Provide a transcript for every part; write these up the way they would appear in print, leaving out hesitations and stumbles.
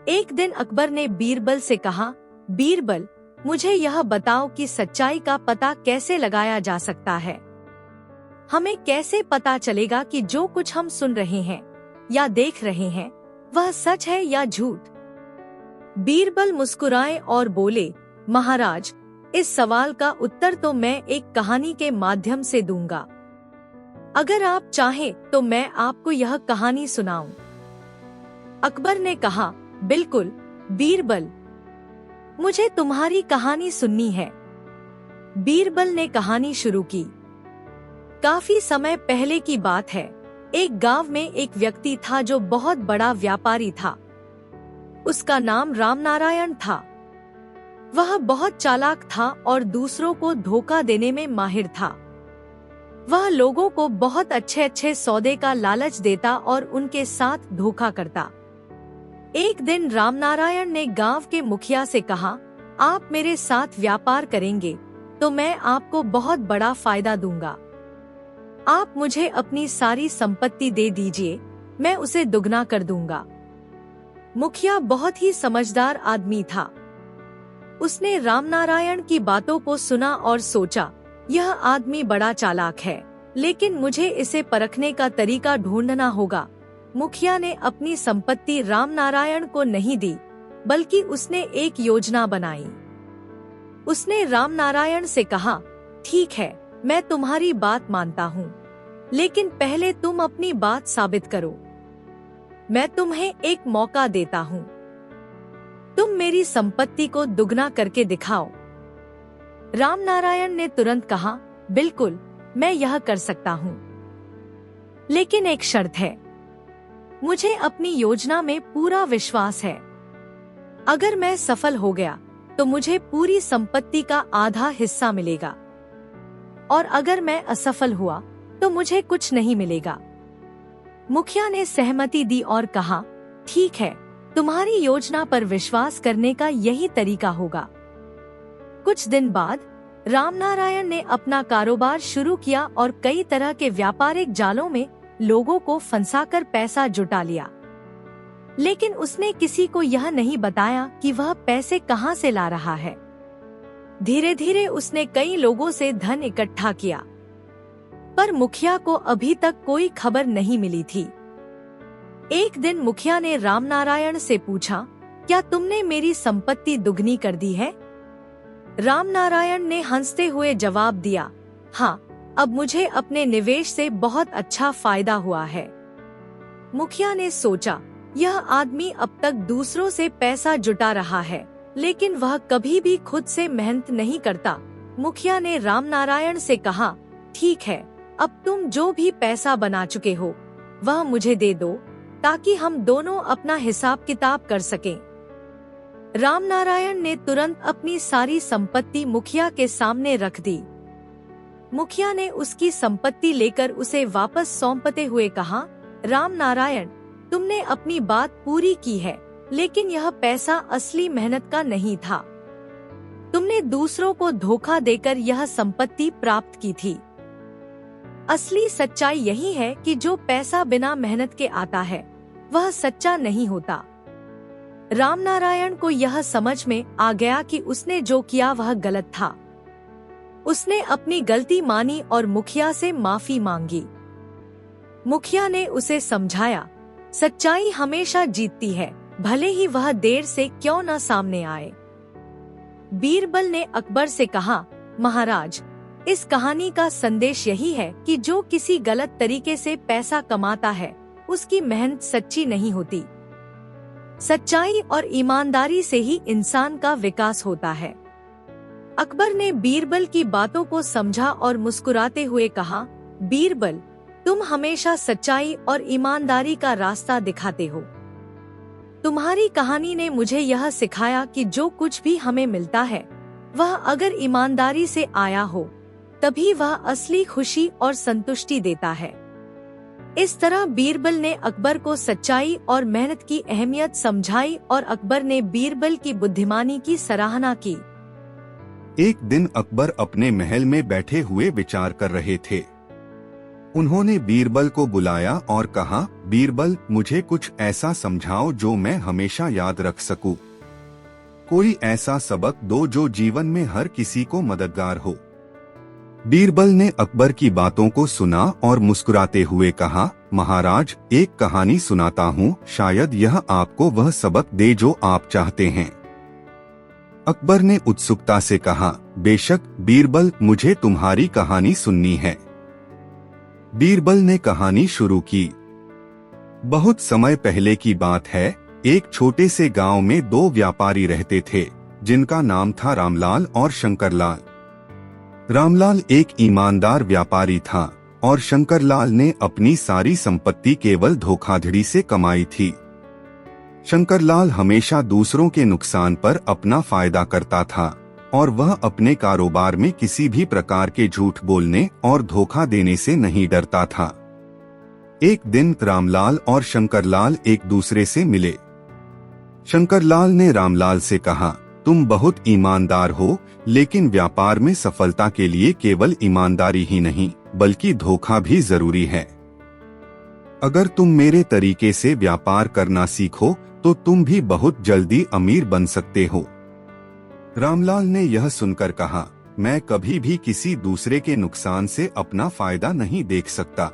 एक दिन अकबर ने बीरबल से कहा, बीरबल, मुझे यह बताओ कि सच्चाई का पता कैसे लगाया जा सकता है। हमें कैसे पता चलेगा कि जो कुछ हम सुन रहे हैं या देख रहे हैं वह सच है या झूठ? बीरबल मुस्कुराए और बोले, महाराज, इस सवाल का उत्तर तो मैं एक कहानी के माध्यम से दूंगा। अगर आप चाहें तो मैं आपको यह कहानी सुनाऊं। अकबर ने कहा, बिल्कुल बीरबल, मुझे तुम्हारी कहानी सुननी है। बीरबल ने कहानी शुरू की। काफी समय पहले की बात है। एक गांव में एक व्यक्ति था जो बहुत बड़ा व्यापारी था। उसका नाम रामनारायण था। वह बहुत चालाक था और दूसरों को धोखा देने में माहिर था। वह लोगों को बहुत अच्छे अच्छे सौदे का लालच देता और उनके साथ धोखा करता। एक दिन रामनारायण ने गांव के मुखिया से कहा, आप मेरे साथ व्यापार करेंगे तो मैं आपको बहुत बड़ा फायदा दूंगा। आप मुझे अपनी सारी संपत्ति दे दीजिए, मैं उसे दुगना कर दूंगा। मुखिया बहुत ही समझदार आदमी था। उसने रामनारायण की बातों को सुना और सोचा, यह आदमी बड़ा चालाक है, लेकिन मुझे इसे परखने का तरीका ढूंढना होगा। मुखिया ने अपनी संपत्ति रामनारायण को नहीं दी, बल्कि उसने एक योजना बनाई। उसने रामनारायण से कहा, ठीक है, मैं तुम्हारी बात मानता हूँ, लेकिन पहले तुम अपनी बात साबित करो। मैं तुम्हें एक मौका देता हूँ। तुम मेरी संपत्ति को दुगना करके दिखाओ। रामनारायण ने तुरंत कहा, बिल्कुल, मैं यह कर सकता हूँ, लेकिन एक शर्त है। मुझे अपनी योजना में पूरा विश्वास है। अगर मैं सफल हो गया तो मुझे पूरी संपत्ति का आधा हिस्सा मिलेगा, और अगर मैं असफल हुआ तो मुझे कुछ नहीं मिलेगा। मुखिया ने सहमति दी और कहा, ठीक है, तुम्हारी योजना पर विश्वास करने का यही तरीका होगा। कुछ दिन बाद रामनारायण ने अपना कारोबार शुरू किया और कई तरह के व्यापारिक जालों में लोगों को फंसाकर पैसा जुटा लिया। लेकिन उसने किसी को यह नहीं बताया कि वह पैसे कहां से ला रहा है। धीरे धीरे उसने कई लोगों से धन इकट्ठा किया, पर मुखिया को अभी तक कोई खबर नहीं मिली थी। एक दिन मुखिया ने रामनारायण से पूछा, क्या तुमने मेरी संपत्ति दुगनी कर दी है? रामनारायण ने हंसते हुए जवाब दिया, हाँ, अब मुझे अपने निवेश से बहुत अच्छा फायदा हुआ है। मुखिया ने सोचा, यह आदमी अब तक दूसरों से पैसा जुटा रहा है, लेकिन वह कभी भी खुद से मेहनत नहीं करता। मुखिया ने रामनारायण से कहा, ठीक है, अब तुम जो भी पैसा बना चुके हो वह मुझे दे दो, ताकि हम दोनों अपना हिसाब किताब कर सकें। रामनारायण ने तुरंत अपनी सारी संपत्ति मुखिया के सामने रख दी। मुखिया ने उसकी संपत्ति लेकर उसे वापस सौंपते हुए कहा, रामनारायण, तुमने अपनी बात पूरी की है, लेकिन यह पैसा असली मेहनत का नहीं था। तुमने दूसरों को धोखा देकर यह संपत्ति प्राप्त की थी। असली सच्चाई यही है कि जो पैसा बिना मेहनत के आता है वह सच्चा नहीं होता। रामनारायण को यह समझ में आ गया कि उसने जो किया वह गलत था। उसने अपनी गलती मानी और मुखिया से माफी मांगी। मुखिया ने उसे समझाया, सच्चाई हमेशा जीतती है, भले ही वह देर से क्यों न सामने आए। बीरबल ने अकबर से कहा, महाराज, इस कहानी का संदेश यही है कि जो किसी गलत तरीके से पैसा कमाता है उसकी मेहनत सच्ची नहीं होती। सच्चाई और ईमानदारी से ही इंसान का विकास होता है। अकबर ने बीरबल की बातों को समझा और मुस्कुराते हुए कहा, बीरबल, तुम हमेशा सच्चाई और ईमानदारी का रास्ता दिखाते हो। तुम्हारी कहानी ने मुझे यह सिखाया कि जो कुछ भी हमें मिलता है वह अगर ईमानदारी से आया हो तभी वह असली खुशी और संतुष्टि देता है। इस तरह बीरबल ने अकबर को सच्चाई और मेहनत की अहमियत समझाई और अकबर ने बीरबल की बुद्धिमानी की सराहना की। एक दिन अकबर अपने महल में बैठे हुए विचार कर रहे थे। उन्होंने बीरबल को बुलाया और कहा, बीरबल, मुझे कुछ ऐसा समझाओ जो मैं हमेशा याद रख सकूं। कोई ऐसा सबक दो जो जीवन में हर किसी को मददगार हो। बीरबल ने अकबर की बातों को सुना और मुस्कुराते हुए कहा, महाराज, एक कहानी सुनाता हूँ, शायद यह आपको वह सबक दे जो आप चाहते हैं। अकबर ने उत्सुकता से कहा, बेशक बीरबल, मुझे तुम्हारी कहानी सुननी है। बीरबल ने कहानी शुरू की। बहुत समय पहले की बात है, एक छोटे से गांव में दो व्यापारी रहते थे, जिनका नाम था रामलाल और शंकरलाल। रामलाल एक ईमानदार व्यापारी था और शंकरलाल ने अपनी सारी संपत्ति केवल धोखाधड़ी से कमाई थी। शंकरलाल हमेशा दूसरों के नुकसान पर अपना फायदा करता था और वह अपने कारोबार में किसी भी प्रकार के झूठ बोलने और धोखा देने से नहीं डरता था। एक दिन रामलाल और शंकरलाल एक दूसरे से मिले। शंकरलाल ने रामलाल से कहा, तुम बहुत ईमानदार हो, लेकिन व्यापार में सफलता के लिए केवल ईमानदारी ही नहीं, बल्कि धोखा भी जरूरी है। अगर तुम मेरे तरीके से व्यापार करना सीखो तो तुम भी बहुत जल्दी अमीर बन सकते हो। रामलाल ने यह सुनकर कहा, मैं कभी भी किसी दूसरे के नुकसान से अपना फायदा नहीं देख सकता।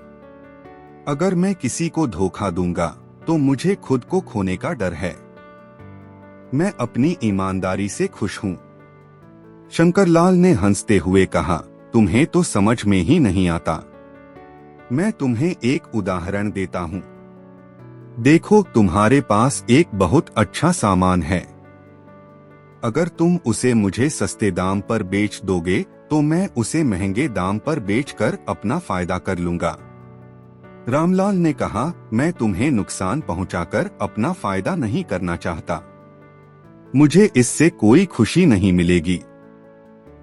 अगर मैं किसी को धोखा दूंगा तो मुझे खुद को खोने का डर है। मैं अपनी ईमानदारी से खुश हूँ। शंकरलाल ने हंसते हुए कहा, तुम्हें तो समझ में ही नहीं आता। मैं तुम्हें एक उदाहरण देता हूँ। देखो, तुम्हारे पास एक बहुत अच्छा सामान है। अगर तुम उसे मुझे सस्ते दाम पर बेच दोगे तो मैं उसे महंगे दाम पर बेचकर अपना फायदा कर लूंगा। रामलाल ने कहा, मैं तुम्हें नुकसान पहुंचाकर अपना फायदा नहीं करना चाहता। मुझे इससे कोई खुशी नहीं मिलेगी।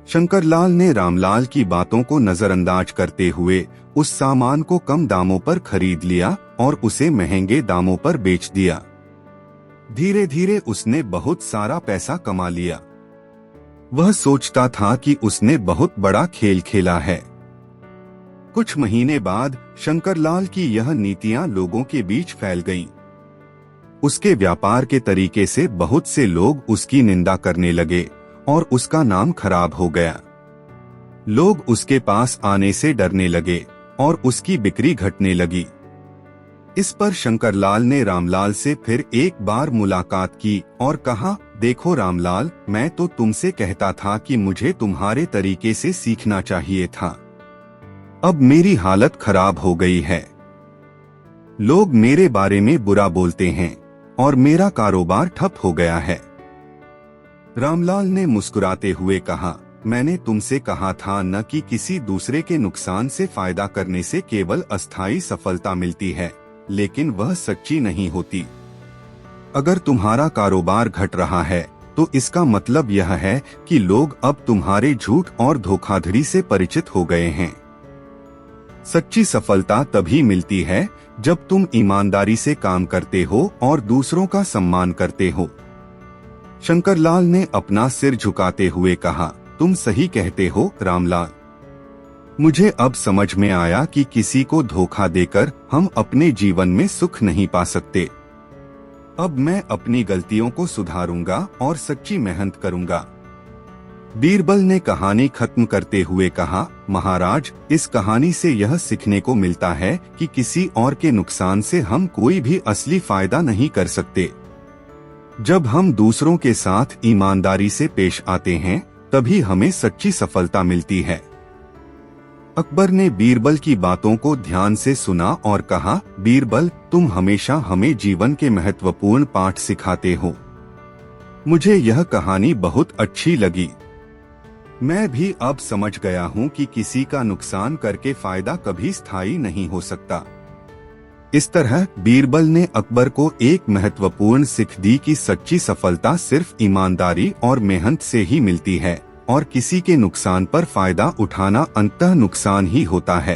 शंकरलाल ने रामलाल की बातों को नजरअंदाज करते हुए उस सामान को कम दामों पर खरीद लिया और उसे महंगे दामों पर बेच दिया। धीरे धीरे उसने बहुत सारा पैसा कमा लिया। वह सोचता था कि उसने बहुत बड़ा खेल खेला है। कुछ महीने बाद शंकरलाल की यह नीतियां लोगों के बीच फैल गईं। उसके व्यापार के तरीके से बहुत से लोग उसकी निंदा करने लगे और उसका नाम खराब हो गया। लोग उसके पास आने से डरने लगे और उसकी बिक्री घटने लगी। इस पर शंकरलाल ने रामलाल से फिर एक बार मुलाकात की और कहा, देखो रामलाल, मैं तो तुमसे कहता था कि मुझे तुम्हारे तरीके से सीखना चाहिए था। अब मेरी हालत खराब हो गई है। लोग मेरे बारे में बुरा बोलते हैं और मेरा कारोबार ठप हो गया है। रामलाल ने मुस्कुराते हुए कहा, मैंने तुमसे कहा था न कि किसी दूसरे के नुकसान से फायदा करने से केवल अस्थायी सफलता मिलती है, लेकिन वह सच्ची नहीं होती। अगर तुम्हारा कारोबार घट रहा है तो इसका मतलब यह है कि लोग अब तुम्हारे झूठ और धोखाधड़ी से परिचित हो गए हैं। सच्ची सफलता तभी मिलती है जब तुम ईमानदारी से काम करते हो और दूसरों का सम्मान करते हो। शंकरलाल ने अपना सिर झुकाते हुए कहा, तुम सही कहते हो रामलाल। मुझे अब समझ में आया कि किसी को धोखा देकर हम अपने जीवन में सुख नहीं पा सकते। अब मैं अपनी गलतियों को सुधारूंगा और सच्ची मेहनत करूंगा। बीरबल ने कहानी खत्म करते हुए कहा, महाराज, इस कहानी से यह सीखने को मिलता है कि किसी और के नुकसान से हम कोई भी असली फायदा नहीं कर सकते। जब हम दूसरों के साथ ईमानदारी से पेश आते हैं तभी हमें सच्ची सफलता मिलती है। अकबर ने बीरबल की बातों को ध्यान से सुना और कहा, बीरबल, तुम हमेशा हमें जीवन के महत्वपूर्ण पाठ सिखाते हो। मुझे यह कहानी बहुत अच्छी लगी। मैं भी अब समझ गया हूँ कि किसी का नुकसान करके फायदा कभी स्थायी नहीं हो सकता। इस तरह बीरबल ने अकबर को एक महत्वपूर्ण सीख दी कि सच्ची सफलता सिर्फ ईमानदारी और मेहनत से ही मिलती है और किसी के नुकसान पर फायदा उठाना अंततः नुकसान ही होता है।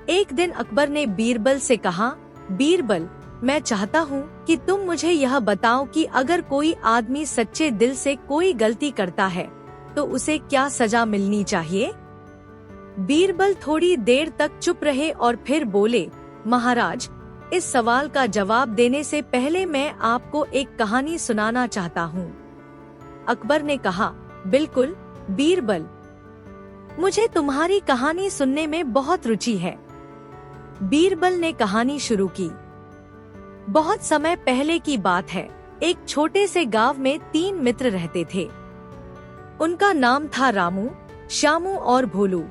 एक दिन अकबर ने बीरबल से कहा, बीरबल, मैं चाहता हूँ कि तुम मुझे यह बताओ कि अगर कोई आदमी सच्चे दिल से कोई गलती करता है तो उसे क्या सजा मिलनी चाहिए। बीरबल थोड़ी देर तक चुप रहे और फिर बोले, महाराज, इस सवाल का जवाब देने से पहले मैं आपको एक कहानी सुनाना चाहता हूँ। अकबर ने कहा, बिल्कुल बीरबल, मुझे तुम्हारी कहानी सुनने में बहुत रुचि है। बीरबल ने कहानी शुरू की। बहुत समय पहले की बात है। एक छोटे से गांव में 3 मित्र रहते थे। उनका नाम था रामू, श्यामू और भोलू।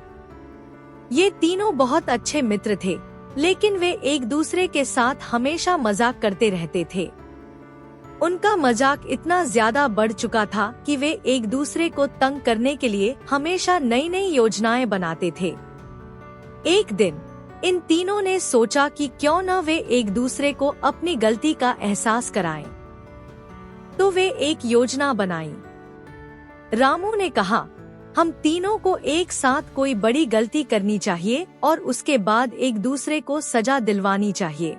ये तीनों बहुत अच्छे मित्र थे, लेकिन वे एक दूसरे के साथ हमेशा मजाक करते रहते थे। उनका मजाक इतना ज्यादा बढ़ चुका था कि वे एक दूसरे को तंग करने के लिए हमेशा नई नई योजनाएं बनाते थे। एक दिन इन तीनों ने सोचा कि क्यों न वे एक दूसरे को अपनी गलती का एहसास कराएं। तो वे एक योजना बनाई। रामू ने कहा, हम तीनों को एक साथ कोई बड़ी गलती करनी चाहिए और उसके बाद एक दूसरे को सजा दिलवानी चाहिए।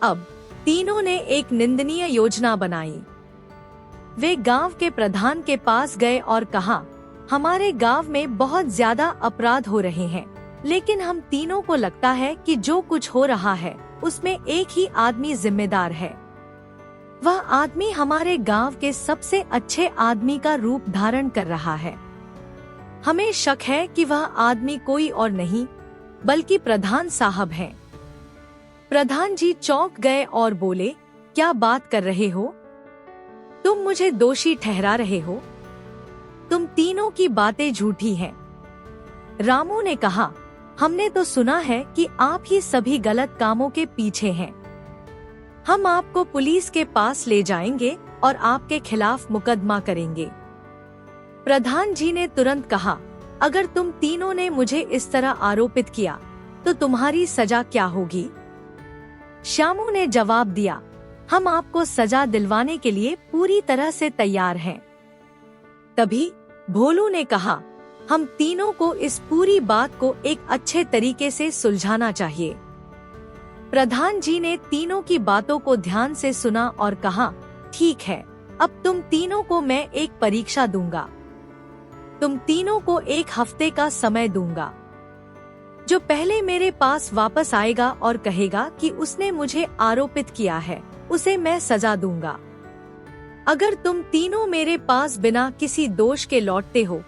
अब तीनों ने एक निंदनीय योजना बनाई। वे गांव के प्रधान के पास गए और कहा, हमारे गांव में बहुत ज्यादा अपराध हो रहे हैं, लेकिन हम तीनों को लगता है कि जो कुछ हो रहा है उसमें एक ही आदमी जिम्मेदार है। वह आदमी हमारे गांव के सबसे अच्छे आदमी का रूप धारण कर रहा है। हमें शक है कि वह आदमी कोई और नहीं बल्कि प्रधान साहब हैं। प्रधान जी चौंक गए और बोले, क्या बात कर रहे हो? तुम मुझे दोषी ठहरा रहे हो? तुम तीनों की बातें झूठी हैं। रामू ने कहा, हमने तो सुना है कि आप ही सभी गलत कामों के पीछे हैं। हम आपको पुलिस के पास ले जाएंगे और आपके खिलाफ मुकदमा करेंगे। प्रधान जी ने तुरंत कहा, अगर तुम तीनों ने मुझे इस तरह आरोपित किया तो तुम्हारी सजा क्या होगी? श्यामू ने जवाब दिया, हम आपको सजा दिलवाने के लिए पूरी तरह से तैयार हैं। तभी भोलू ने कहा, हम तीनों को इस पूरी बात को एक अच्छे तरीके से सुलझाना चाहिए। प्रधान जी ने तीनों की बातों को ध्यान से सुना और कहा, ठीक है, अब तुम तीनों को मैं एक परीक्षा दूंगा। तुम तीनों को 1 हफ्ते का समय दूंगा। जो पहले मेरे पास वापस आएगा और कहेगा कि उसने मुझे आरोपित किया है, उसे मैं सजा दूंगा। अगर तुम तीनों मेरे पास बिना किसी दोष के लौटते हो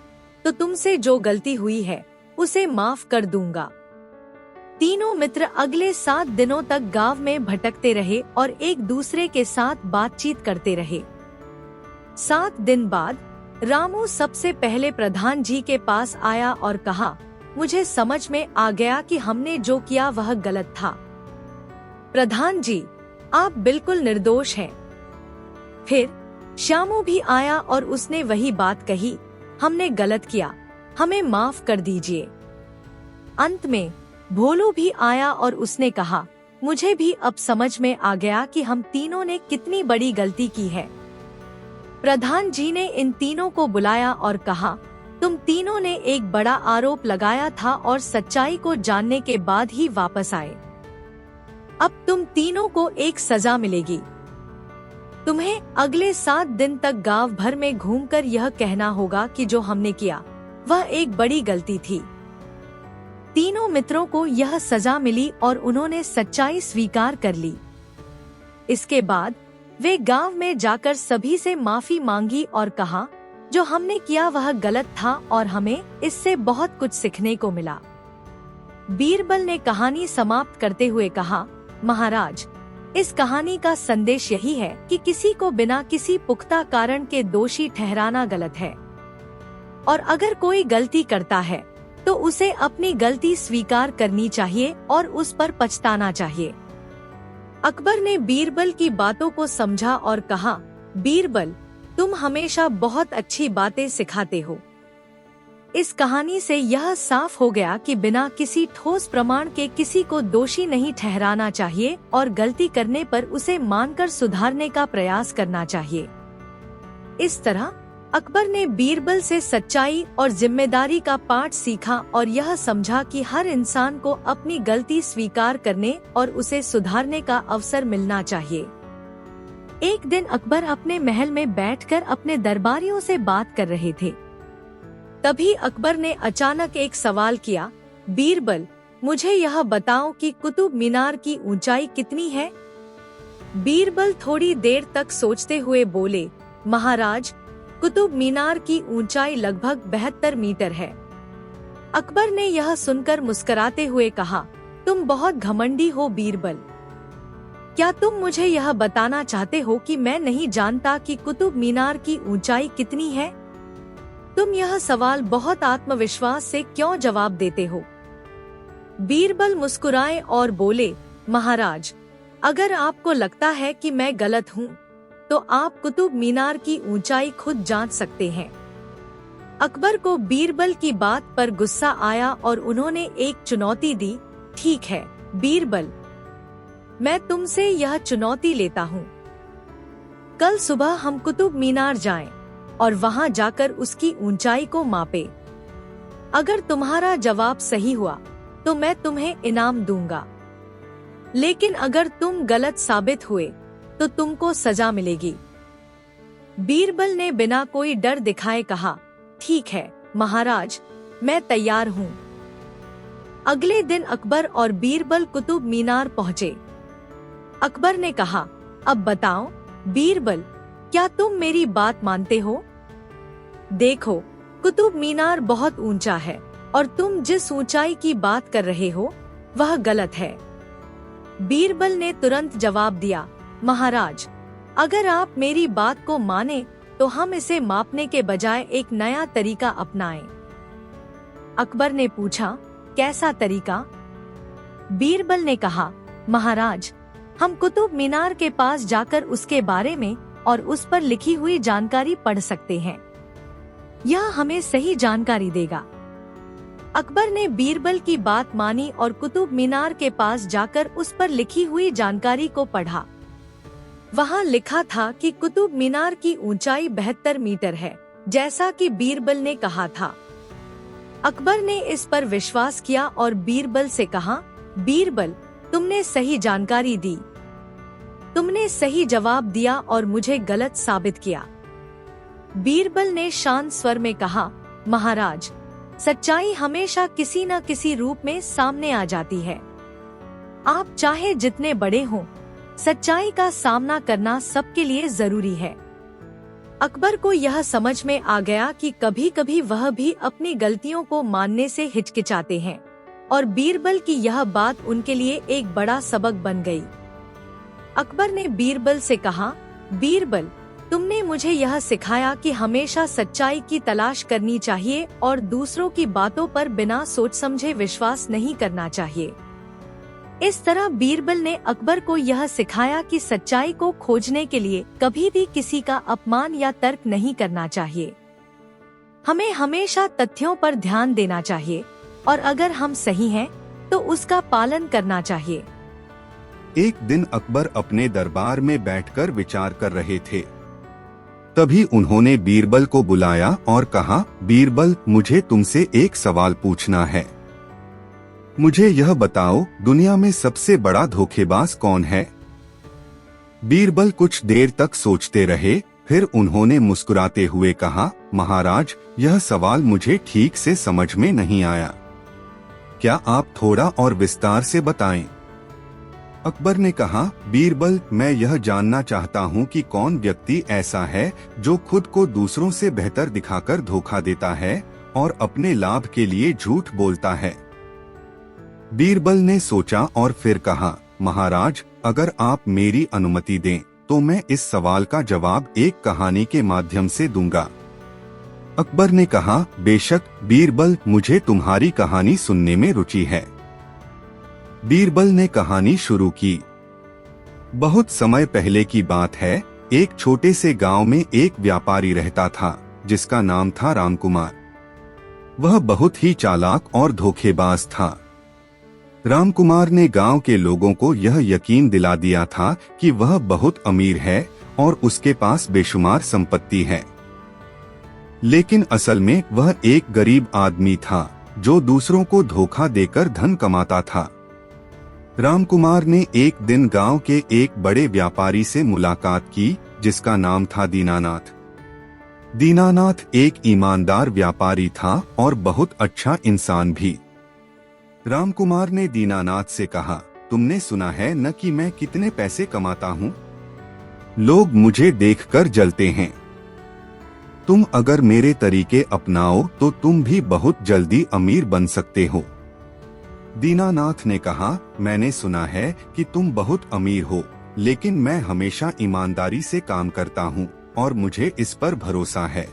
तो तुमसे जो गलती हुई है उसे माफ कर दूंगा। तीनों मित्र अगले 7 दिनों तक गांव में भटकते रहे और एक दूसरे के साथ बातचीत करते रहे। 7 दिन बाद रामू सबसे पहले प्रधान जी के पास आया और कहा, मुझे समझ में आ गया कि हमने जो किया वह गलत था। प्रधान जी, आप बिल्कुल निर्दोष हैं। फिर श्यामू भी आया और उसने वही बात कही, हमने गलत किया, हमें माफ कर दीजिए। अंत में भोलू भी आया और उसने कहा, मुझे भी अब समझ में आ गया कि हम तीनों ने कितनी बड़ी गलती की है। प्रधान जी ने इन तीनों को बुलाया और कहा, तुम तीनों ने एक बड़ा आरोप लगाया था और सच्चाई को जानने के बाद ही वापस आए। अब तुम तीनों को एक सजा मिलेगी। तुम्हें अगले 7 दिन तक गांव भर में घूमकर यह कहना होगा कि जो हमने किया वह एक बड़ी गलती थी। तीनों मित्रों को यह सजा मिली और उन्होंने सच्चाई स्वीकार कर ली। इसके बाद वे गांव में जाकर सभी से माफी मांगी और कहा, जो हमने किया वह गलत था और हमें इससे बहुत कुछ सीखने को मिला। बीरबल ने कहानी समाप्त करते हुए कहा, महाराज, इस कहानी का संदेश यही है कि किसी को बिना किसी पुख्ता कारण के दोषी ठहराना गलत है, और अगर कोई गलती करता है तो उसे अपनी गलती स्वीकार करनी चाहिए और उस पर पछताना चाहिए। अकबर ने बीरबल की बातों को समझा और कहा, बीरबल, तुम हमेशा बहुत अच्छी बातें सिखाते हो। इस कहानी से यह साफ हो गया कि बिना किसी ठोस प्रमाण के किसी को दोषी नहीं ठहराना चाहिए और गलती करने पर उसे मानकर सुधारने का प्रयास करना चाहिए। इस तरह अकबर ने बीरबल से सच्चाई और जिम्मेदारी का पाठ सीखा और यह समझा कि हर इंसान को अपनी गलती स्वीकार करने और उसे सुधारने का अवसर मिलना चाहिए। एक दिन अकबर अपने महल में बैठकर अपने दरबारियों से बात कर रहे थे। तभी अकबर ने अचानक एक सवाल किया, बीरबल, मुझे यह बताओ कि कुतुब मीनार की ऊंचाई कितनी है? बीरबल थोड़ी देर तक सोचते हुए बोले, महाराज, कुतुब मीनार की ऊंचाई लगभग 72 मीटर है। अकबर ने यह सुनकर मुस्कुराते हुए कहा, तुम बहुत घमंडी हो बीरबल। क्या तुम मुझे यह बताना चाहते हो कि मैं नहीं जानता कि कुतुब मीनार की ऊंचाई कितनी है? तुम यह सवाल बहुत आत्मविश्वास से क्यों जवाब देते हो? बीरबल मुस्कुराए और बोले, महाराज, अगर आपको लगता है कि मैं गलत हूँ, तो आप कुतुब मीनार की ऊंचाई खुद जांच सकते हैं। अकबर को बीरबल की बात पर गुस्सा आया और उन्होंने एक चुनौती दी। ठीक है बीरबल, मैं तुमसे यह चुनौती लेता हूँ। कल सुबह हम कुतुब मीनार जाएं और वहां जाकर उसकी ऊंचाई को मापें। अगर तुम्हारा जवाब सही हुआ तो मैं तुम्हें इनाम दूंगा, लेकिन अगर तुम गलत साबित हुए तो तुमको सजा मिलेगी। बीरबल ने बिना कोई डर दिखाए कहा, ठीक है महाराज, मैं तैयार हूँ। अगले दिन अकबर और बीरबल कुतुब मीनार पहुँचे। अकबर ने कहा, अब बताओ बीरबल, क्या तुम मेरी बात मानते हो? देखो, कुतुब मीनार बहुत ऊंचा है और तुम जिस ऊंचाई की बात कर रहे हो वह गलत है। बीरबल ने तुरंत जवाब दिया, महाराज, अगर आप मेरी बात को माने तो हम इसे मापने के बजाय एक नया तरीका अपनाएं। अकबर ने पूछा, कैसा तरीका? बीरबल ने कहा, महाराज, हम कुतुब मीनार के पास जाकर उसके बारे में और उस पर लिखी हुई जानकारी पढ़ सकते हैं। यह हमें सही जानकारी देगा। अकबर ने बीरबल की बात मानी और कुतुब मीनार के पास जाकर उस पर लिखी हुई जानकारी को पढ़ा। वहां लिखा था कि कुतुब मीनार की ऊंचाई 72 मीटर है, जैसा कि बीरबल ने कहा था। अकबर ने इस पर विश्वास किया और बीरबल से कहा, बीरबल, तुमने सही जानकारी दी। तुमने सही जवाब दिया और मुझे गलत साबित किया। बीरबल ने शांत स्वर में कहा, महाराज, सच्चाई हमेशा किसी न किसी रूप में सामने आ जाती है। आप चाहे जितने बड़े हों, सच्चाई का सामना करना सबके लिए जरूरी है। अकबर को यह समझ में आ गया कि कभी कभी वह भी अपनी गलतियों को मानने से हिचकिचाते हैं, और बीरबल की यह बात उनके लिए एक बड़ा सबक बन गई। अकबर ने बीरबल से कहा, बीरबल, तुमने मुझे यह सिखाया कि हमेशा सच्चाई की तलाश करनी चाहिए और दूसरों की बातों पर बिना सोच समझे विश्वास नहीं करना चाहिए। इस तरह बीरबल ने अकबर को यह सिखाया कि सच्चाई को खोजने के लिए कभी भी किसी का अपमान या तर्क नहीं करना चाहिए। हमें हमेशा तथ्यों पर ध्यान देना चाहिए और अगर हम सही हैं, तो उसका पालन करना चाहिए। एक दिन अकबर अपने दरबार में बैठकर विचार कर रहे थे। तभी उन्होंने बीरबल को बुलाया और कहा, बीरबल, मुझे तुमसे एक सवाल पूछना है। मुझे यह बताओ, दुनिया में सबसे बड़ा धोखेबाज कौन है? बीरबल कुछ देर तक सोचते रहे, फिर उन्होंने मुस्कुराते हुए कहा, महाराज, यह सवाल मुझे ठीक से समझ में नहीं आया। क्या आप थोड़ा और विस्तार से बताएं? अकबर ने कहा, बीरबल, मैं यह जानना चाहता हूं कि कौन व्यक्ति ऐसा है जो खुद को दूसरों से बेहतर दिखाकर धोखा देता है और अपने लाभ के लिए झूठ बोलता है। बीरबल ने सोचा और फिर कहा, महाराज, अगर आप मेरी अनुमति दें तो मैं इस सवाल का जवाब एक कहानी के माध्यम से दूंगा। अकबर ने कहा, बेशक बीरबल, मुझे तुम्हारी कहानी सुनने में रुचि है। बीरबल ने कहानी शुरू की। बहुत समय पहले की बात है, एक छोटे से गांव में एक व्यापारी रहता था जिसका नाम था रामकुमार। वह बहुत ही चालाक और धोखेबाज था। रामकुमार ने गांव के लोगों को यह यकीन दिला दिया था कि वह बहुत अमीर है और उसके पास बेशुमार संपत्ति है, लेकिन असल में वह एक गरीब आदमी था जो दूसरों को धोखा देकर धन कमाता था। रामकुमार ने एक दिन गांव के एक बड़े व्यापारी से मुलाकात की जिसका नाम था दीनानाथ। दीनानाथ एक ईमानदार व्यापारी था और बहुत अच्छा इंसान भी। रामकुमार ने दीनानाथ से कहा, तुमने सुना है न कि मैं कितने पैसे कमाता हूँ? लोग मुझे देखकर जलते हैं। तुम अगर मेरे तरीके अपनाओ तो तुम भी बहुत जल्दी अमीर बन सकते हो। दीनानाथ ने कहा, मैंने सुना है कि तुम बहुत अमीर हो, लेकिन मैं हमेशा ईमानदारी से काम करता हूँ और मुझे इस पर भरोसा है।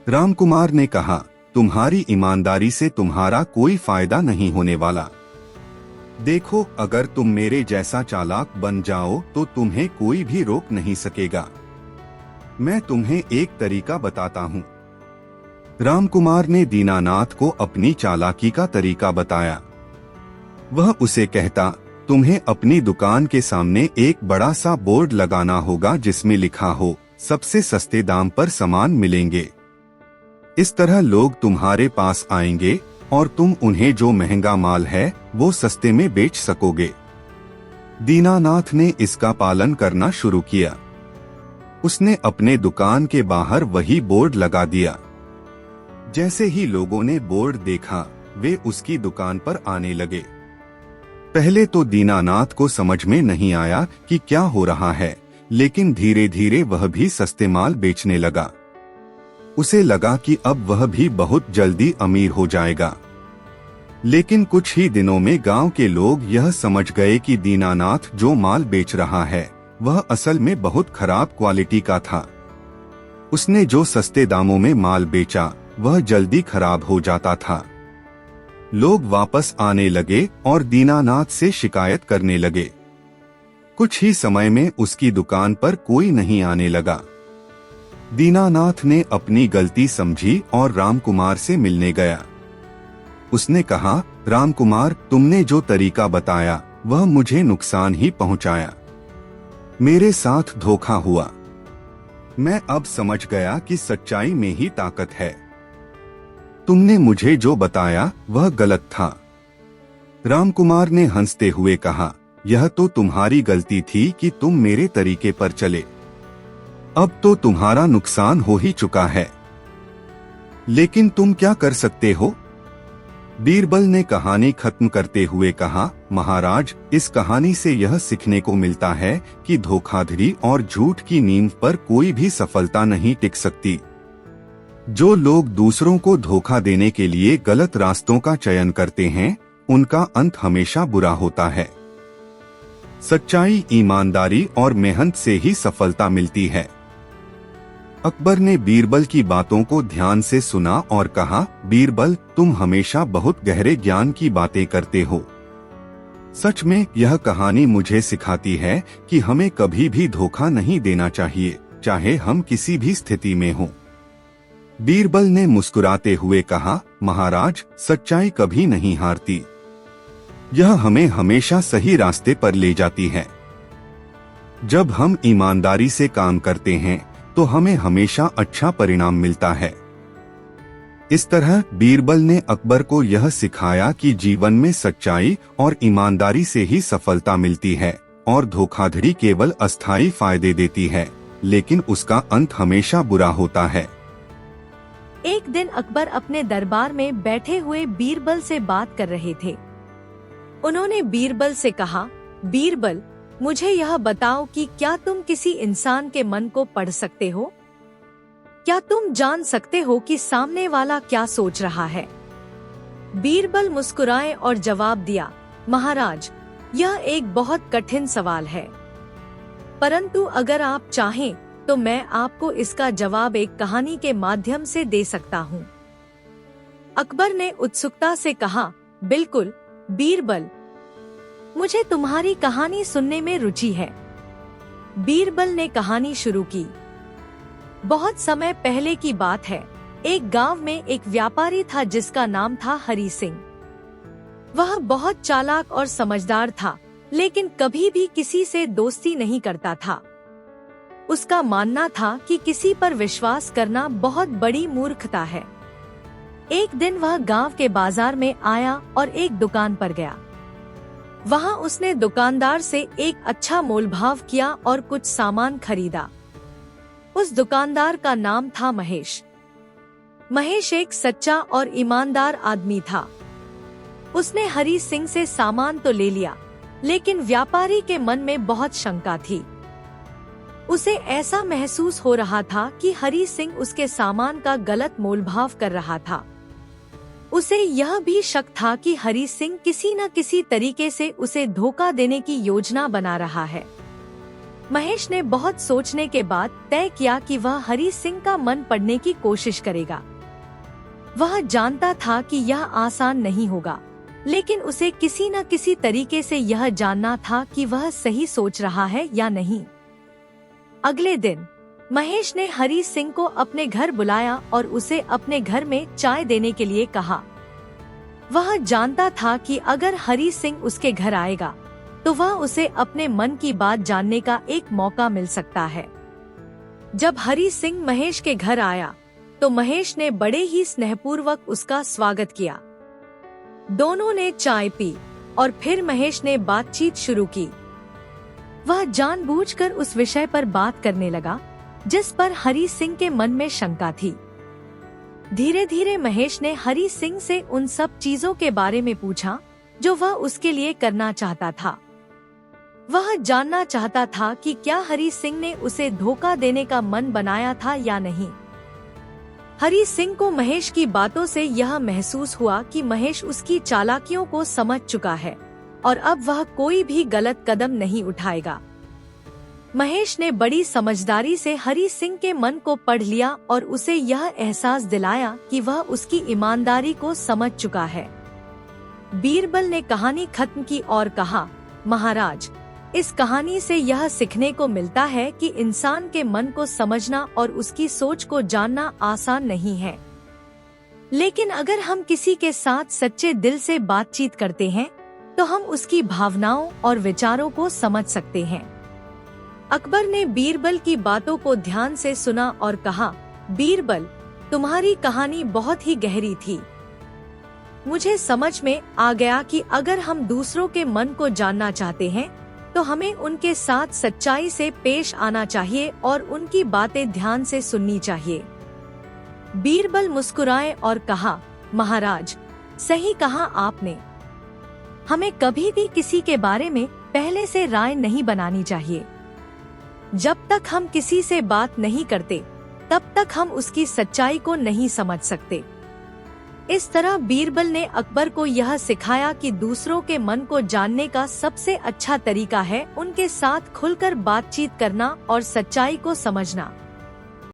रामकुमार ने कहा, तुम्हारी ईमानदारी से तुम्हारा कोई फायदा नहीं होने वाला। देखो, अगर तुम मेरे जैसा चालाक बन जाओ तो तुम्हें कोई भी रोक नहीं सकेगा। मैं तुम्हें एक तरीका बताता हूँ। रामकुमार ने दीनानाथ को अपनी चालाकी का तरीका बताया। वह उसे कहता, तुम्हें अपनी दुकान के सामने एक बड़ा सा बोर्ड लगाना होगा जिसमें लिखा हो, सबसे सस्ते दाम पर सामान मिलेंगे। इस तरह लोग तुम्हारे पास आएंगे और तुम उन्हें जो महंगा माल है वो सस्ते में बेच सकोगे। दीनानाथ ने इसका पालन करना शुरू किया। उसने अपने दुकान के बाहर वही बोर्ड लगा दिया। जैसे ही लोगों ने बोर्ड देखा, वे उसकी दुकान पर आने लगे। पहले तो दीनानाथ को समझ में नहीं आया कि क्या हो रहा है, लेकिन धीरे धीरे वह भी सस्ते माल बेचने लगा। उसे लगा कि अब वह भी बहुत जल्दी अमीर हो जाएगा। लेकिन कुछ ही दिनों में गांव के लोग यह समझ गए कि दीनानाथ जो माल बेच रहा है वह असल में बहुत खराब क्वालिटी का था। उसने जो सस्ते दामों में माल बेचा वह जल्दी खराब हो जाता था। लोग वापस आने लगे और दीनानाथ से शिकायत करने लगे। कुछ ही समय में उसकी दुकान पर कोई नहीं आने लगा। दीनानाथ ने अपनी गलती समझी और रामकुमार से मिलने गया। उसने कहा, रामकुमार, तुमने जो तरीका बताया वह मुझे नुकसान ही पहुंचाया। मेरे साथ धोखा हुआ। मैं अब समझ गया कि सच्चाई में ही ताकत है। तुमने मुझे जो बताया वह गलत था। रामकुमार ने हंसते हुए कहा, यह तो तुम्हारी गलती थी कि तुम मेरे तरीके पर चले। अब तो तुम्हारा नुकसान हो ही चुका है। लेकिन तुम क्या कर सकते हो? बीरबल ने कहानी खत्म करते हुए कहा, महाराज, इस कहानी से यह सीखने को मिलता है कि धोखाधड़ी और झूठ की नींव पर कोई भी सफलता नहीं टिक सकती। जो लोग दूसरों को धोखा देने के लिए गलत रास्तों का चयन करते हैं, उनका अंत हमेशा बुरा होता है। सच्चाई, ईमानदारी और मेहनत से ही सफलता मिलती है। अकबर ने बीरबल की बातों को ध्यान से सुना और कहा, बीरबल, तुम हमेशा बहुत गहरे ज्ञान की बातें करते हो। सच में यह कहानी मुझे सिखाती है कि हमें कभी भी धोखा नहीं देना चाहिए, चाहे हम किसी भी स्थिति में हों। बीरबल ने मुस्कुराते हुए कहा, महाराज, सच्चाई कभी नहीं हारती। यह हमें हमेशा सही रास्ते पर ले जाती है। जब हम ईमानदारी से काम करते हैं तो हमें हमेशा अच्छा परिणाम मिलता है। इस तरह बीरबल ने अकबर को यह सिखाया कि जीवन में सच्चाई और ईमानदारी से ही सफलता मिलती है और धोखाधड़ी केवल अस्थायी फायदे देती है, लेकिन उसका अंत हमेशा बुरा होता है। एक दिन अकबर अपने दरबार में बैठे हुए बीरबल से बात कर रहे थे। उन्होंने बीरबल से कहा, बीरबल, मुझे यह बताओ कि क्या तुम किसी इंसान के मन को पढ़ सकते हो? क्या तुम जान सकते हो कि सामने वाला क्या सोच रहा है? बीरबल मुस्कुराए और जवाब दिया, महाराज, यह एक बहुत कठिन सवाल है, परंतु अगर आप चाहें तो मैं आपको इसका जवाब एक कहानी के माध्यम से दे सकता हूँ। अकबर ने उत्सुकता से कहा, बिल्कुल बीरबल, मुझे तुम्हारी कहानी सुनने में रुचि है। बीरबल ने कहानी शुरू की। बहुत समय पहले की बात है। एक गांव में एक व्यापारी था जिसका नाम था हरि सिंह। वह बहुत चालाक और समझदार था, लेकिन कभी भी किसी से दोस्ती नहीं करता था। उसका मानना था कि किसी पर विश्वास करना बहुत बड़ी मूर्खता है। एक दिन वह गांव के बाजार में आया और एक दुकान पर गया। वहां उसने दुकानदार से एक अच्छा मोलभाव किया और कुछ सामान खरीदा। उस दुकानदार का नाम था महेश। महेश एक सच्चा और ईमानदार आदमी था। उसने हरी सिंह से सामान तो ले लिया, लेकिन व्यापारी के मन में बहुत शंका थी। उसे ऐसा महसूस हो रहा था कि हरी सिंह उसके सामान का गलत मोलभाव कर रहा था। उसे यह भी शक था कि हरी सिंह किसी न किसी तरीके से उसे धोखा देने की योजना बना रहा है। महेश ने बहुत सोचने के बाद तय किया कि वह हरी सिंह का मन पढ़ने की कोशिश करेगा। वह जानता था कि यह आसान नहीं होगा, लेकिन उसे किसी न किसी तरीके से यह जानना था कि वह सही सोच रहा है या नहीं। अगले दिन महेश ने हरी सिंह को अपने घर बुलाया और उसे अपने घर में चाय देने के लिए कहा। वह जानता था कि अगर हरी सिंह उसके घर आएगा तो वह उसे अपने मन की बात जानने का एक मौका मिल सकता है। जब हरी सिंह महेश के घर आया तो महेश ने बड़े ही स्नेहपूर्वक उसका स्वागत किया। दोनों ने चाय पी और फिर महेश ने बातचीत शुरू की। वह जानबूझकर उस विषय पर बात करने लगा जिस पर हरी सिंह के मन में शंका थी। धीरे धीरे महेश ने हरी सिंह से उन सब चीजों के बारे में पूछा जो वह उसके लिए करना चाहता था। वह जानना चाहता था कि क्या हरी सिंह ने उसे धोखा देने का मन बनाया था या नहीं। हरी सिंह को महेश की बातों से यह महसूस हुआ कि महेश उसकी चालाकियों को समझ चुका है और अब वह कोई भी गलत कदम नहीं उठाएगा। महेश ने बड़ी समझदारी से हरी सिंह के मन को पढ़ लिया और उसे यह एहसास दिलाया कि वह उसकी ईमानदारी को समझ चुका है। बीरबल ने कहानी खत्म की और कहा, महाराज, इस कहानी से यह सीखने को मिलता है कि इंसान के मन को समझना और उसकी सोच को जानना आसान नहीं है, लेकिन अगर हम किसी के साथ सच्चे दिल से बातचीत करते हैं तो हम उसकी भावनाओं और विचारों को समझ सकते हैं। अकबर ने बीरबल की बातों को ध्यान से सुना और कहा, बीरबल, तुम्हारी कहानी बहुत ही गहरी थी। मुझे समझ में आ गया कि अगर हम दूसरों के मन को जानना चाहते हैं तो हमें उनके साथ सच्चाई से पेश आना चाहिए और उनकी बातें ध्यान से सुननी चाहिए। बीरबल मुस्कुराए और कहा, महाराज, सही कहा आपने। हमें कभी भी किसी के बारे में पहले से राय नहीं बनानी चाहिए। जब तक हम किसी से बात नहीं करते तब तक हम उसकी सच्चाई को नहीं समझ सकते। इस तरह बीरबल ने अकबर को यह सिखाया कि दूसरों के मन को जानने का सबसे अच्छा तरीका है उनके साथ खुलकर बातचीत करना और सच्चाई को समझना।